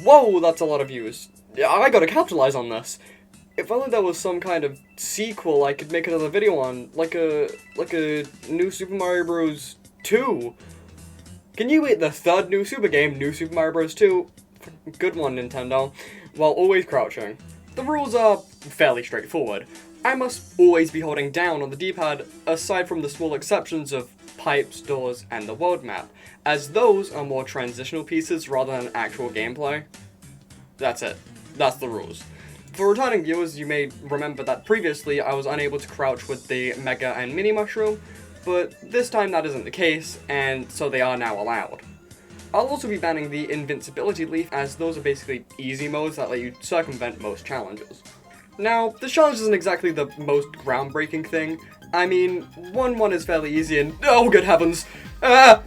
Whoa, that's a lot of views. I gotta capitalize on this. If only there was some kind of sequel I could make another video on, like a new Super Mario Bros. 2. Can you beat the third new Super game, New Super Mario Bros. 2? Good one, Nintendo. While always crouching. The rules are fairly straightforward. I must always be holding down on the D-pad, aside from the small exceptions of pipes, doors, and the world map, as those are more transitional pieces rather than actual gameplay. That's it. That's the rules. For returning viewers, you may remember that previously I was unable to crouch with the Mega and Mini Mushroom, but this time that isn't the case, and so they are now allowed. I'll also be banning the Invincibility Leaf, as those are basically easy modes that let you circumvent most challenges. Now, the challenge isn't exactly the most groundbreaking thing. I mean, 1-1 is fairly easy and— oh good heavens! In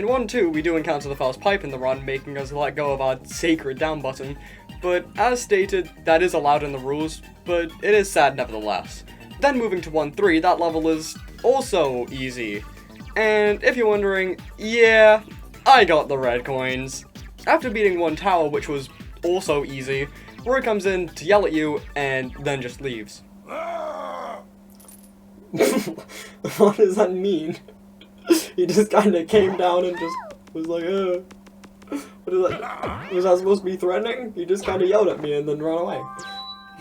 1-2, we do encounter the first pipe in the run, making us let go of our sacred down button, but as stated, that is allowed in the rules, but it is sad nevertheless. Then moving to 1-3, that level is also easy. And if you're wondering, yeah, I got the red coins. After beating one tower, which was also easy, Roy comes in to yell at you, and then just leaves. What does that mean? He just kinda came down and just was like, What is that? Was that supposed to be threatening? He just kinda yelled at me and then ran away.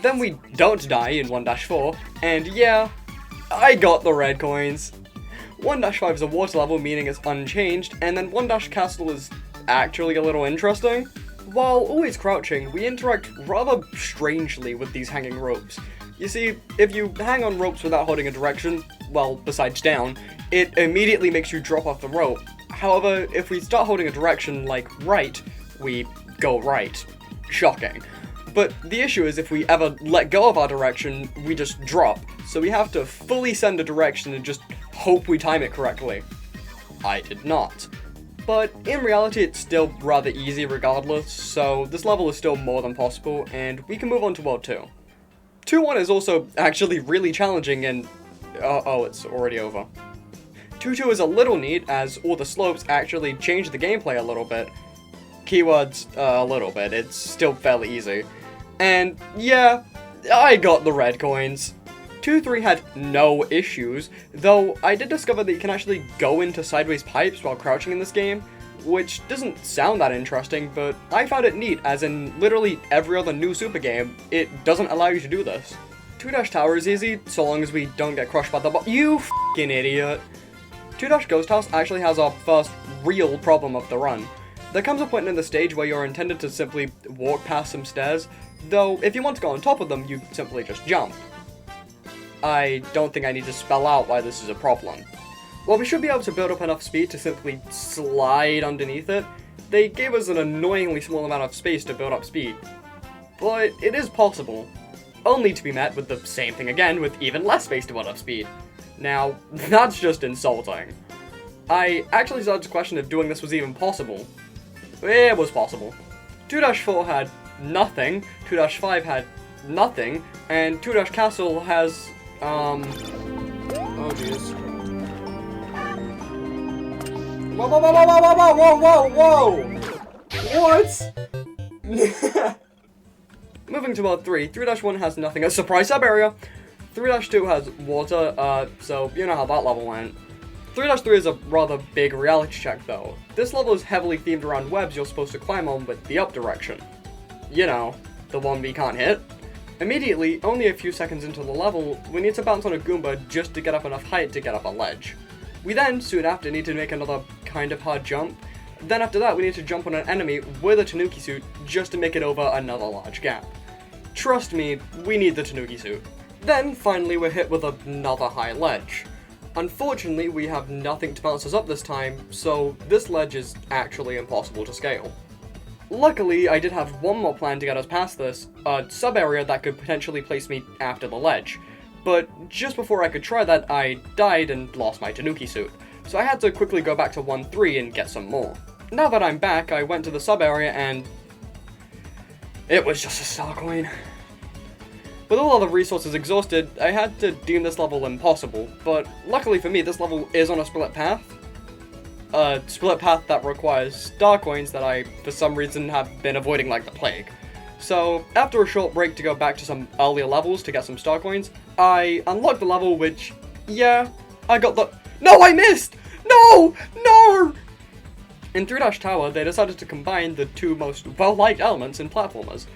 Then we don't die in 1-4, and yeah, I got the red coins. 1-5 is a water level, meaning it's unchanged, and then 1-castle is actually a little interesting. While always crouching, we interact rather strangely with these hanging ropes. You see, if you hang on ropes without holding a direction, well, besides down, it immediately makes you drop off the rope. However, if we start holding a direction like right, we go right. Shocking. But the issue is if we ever let go of our direction, we just drop. So we have to fully send a direction and just hope we time it correctly. I did not. But in reality, it's still rather easy regardless, so this level is still more than possible, and we can move on to World 2. 2-1 is also actually really challenging, and oh, it's already over. 2-2 is a little neat, as all the slopes actually change the gameplay a little bit. Keywords, a little bit, it's still fairly easy. And yeah, I got the red coins. 2-3 had no issues, though I did discover that you can actually go into sideways pipes while crouching in this game, which doesn't sound that interesting, but I found it neat, as in literally every other new Super game, it doesn't allow you to do this. 2-tower is easy, so long as we don't get crushed by the you f***ing idiot. 2-ghost house actually has our first real problem of the run. There comes a point in the stage where you're intended to simply walk past some stairs, though if you want to go on top of them, you simply just jump. I don't think I need to spell out why this is a problem. While we should be able to build up enough speed to simply slide underneath it, they gave us an annoyingly small amount of space to build up speed. But it is possible, only to be met with the same thing again with even less space to build up speed. Now, that's just insulting. I actually started to question if doing this was even possible. It was possible. 2-4 had nothing, 2-5 had nothing, and 2-castle has, oh jeez. Whoa, whoa, whoa, whoa, whoa, whoa, whoa, whoa! What? Moving to World 3, 3-1 has nothing, a surprise sub-area! 3-2 has water, so you know how that level went. 3-3 is a rather big reality check though. This level is heavily themed around webs you're supposed to climb on with the up direction. You know, the one we can't hit. Immediately, only a few seconds into the level, we need to bounce on a Goomba just to get up enough height to get up a ledge. We then, soon after, need to make another kind of hard jump. Then after that, we need to jump on an enemy with a Tanuki suit just to make it over another large gap. Trust me, we need the Tanuki suit. Then, finally, we're hit with another high ledge. Unfortunately, we have nothing to bounce us up this time, so this ledge is actually impossible to scale. Luckily, I did have one more plan to get us past this, a sub-area that could potentially place me after the ledge. But just before I could try that, I died and lost my Tanuki suit, so I had to quickly go back to 1-3 and get some more. Now that I'm back, I went to the sub-area and it was just a star coin. With all other resources exhausted, I had to deem this level impossible, but luckily for me, this level is on a split path. a split path that requires star coins that I, for some reason, have been avoiding like the plague. So, after a short break to go back to some earlier levels to get some star coins, I unlocked the level which, yeah, I got the— No, I missed! No! No! In 3 Tower, they decided to combine the two most well-liked elements in platformers,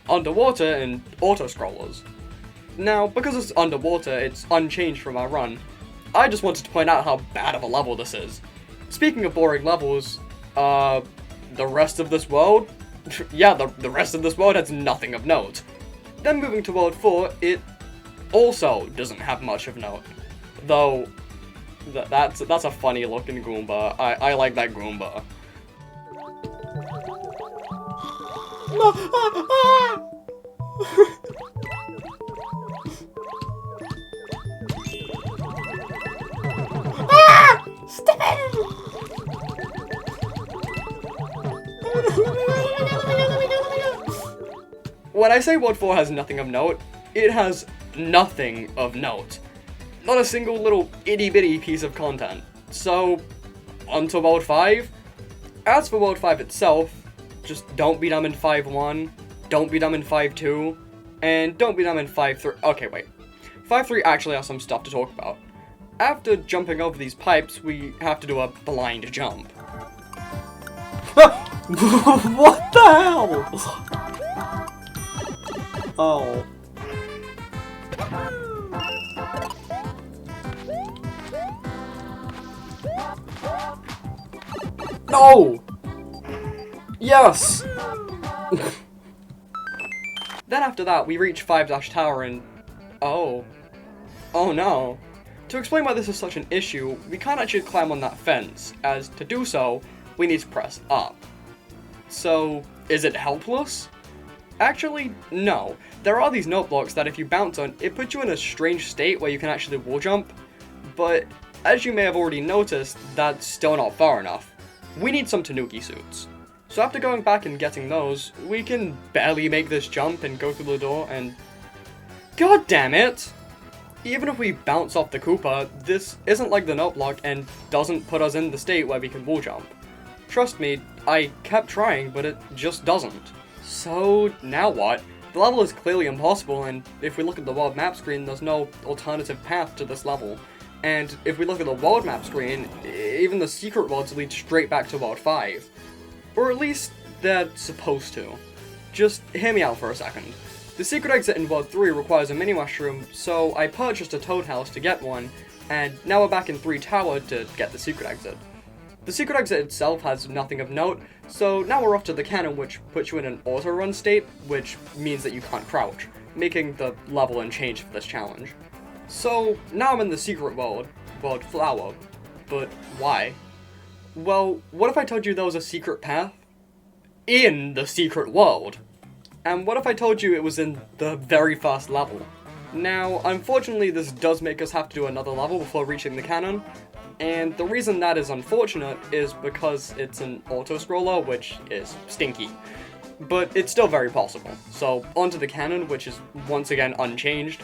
underwater and auto-scrollers. Now, because it's underwater, it's unchanged from our run. I just wanted to point out how bad of a level this is. Speaking of boring levels, the rest of this world? Yeah, the rest of this world has nothing of note. Then moving to World 4, it also doesn't have much of note. Though, that's a funny looking Goomba. I like that Goomba. When I say World 4 has nothing of note, it has nothing of note. Not a single little itty-bitty piece of content. So, on to World 5. As for World 5 itself, just don't be dumb in 5-1, don't be dumb in 5-2, and don't be dumb in 5-3. Okay, wait. 5-3 actually has some stuff to talk about. After jumping over these pipes, we have to do a blind jump. What the hell? Oh. No! Yes! Then after that, we reach 5 Tower and— oh. Oh no. To explain why this is such an issue, we can't actually climb on that fence, as to do so, we need to press up. So, is it helpless? Actually, no. There are these note blocks that if you bounce on, it puts you in a strange state where you can actually wall jump, but as you may have already noticed, that's still not far enough. We need some Tanuki suits. So after going back and getting those, we can barely make this jump and go through the door and— God damn it! Even if we bounce off the Koopa, this isn't like the note block and doesn't put us in the state where we can wall jump. Trust me, I kept trying, but it just doesn't. So, now what? The level is clearly impossible, and if we look at the world map screen, there's no alternative path to this level. And if we look at the world map screen, even the secret worlds lead straight back to World 5. Or at least, they're supposed to. Just hear me out for a second. The secret exit in World 3 requires a mini mushroom, so I purchased a toad house to get one, and now we're back in 3 Tower to get the secret exit. The secret exit itself has nothing of note, so now we're off to the cannon, which puts you in an auto-run state, which means that you can't crouch, making the level unchanged for this challenge. So, now I'm in the secret world, World Flower. But why? Well, what if I told you there was a secret path in the secret world? And what if I told you it was in the very first level? Now, unfortunately, this does make us have to do another level before reaching the cannon, and the reason that is unfortunate is because it's an auto-scroller, which is stinky. But it's still very possible. So, onto the cannon, which is once again unchanged.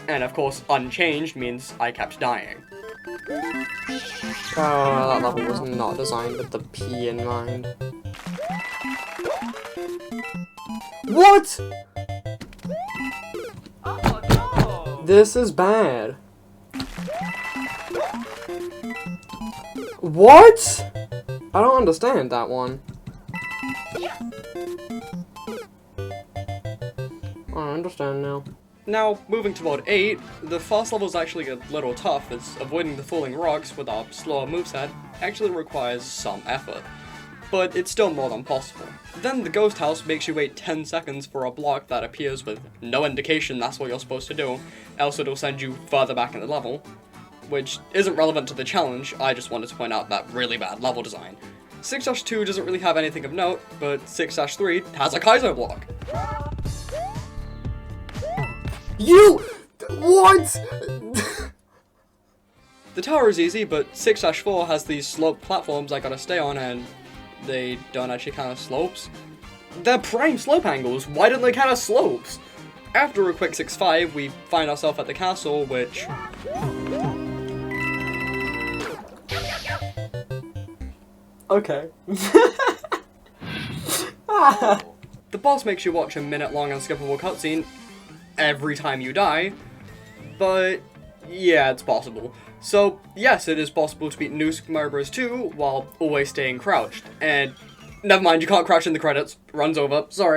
And of course, unchanged means I kept dying. Oh, that level was not designed with the P in mind. What?! Oh no! This is bad. What?! I don't understand that one. I understand now. Now, moving to World 8, the first level is actually a little tough, as avoiding the falling rocks with our slower moveset actually requires some effort. But it's still more than possible. Then the ghost house makes you wait 10 seconds for a block that appears with no indication that's what you're supposed to do, else it'll send you further back in the level, which isn't relevant to the challenge. I just wanted to point out that really bad level design. 6-2 doesn't really have anything of note, but 6-3 has a Kaizo block. You! What?! The tower is easy, but 6-4 has these sloped platforms I gotta stay on, and they don't actually count as slopes. They're prime slope angles, why don't they count as slopes? After a quick 6-5, we find ourselves at the castle, which... Okay. The boss makes you watch a minute-long unskippable cutscene every time you die, but yeah, it's possible. So, yes, it is possible to beat New Super Mario Bros. 2 while always staying crouched. And, never mind, you can't crouch in the credits. Runs over. Sorry.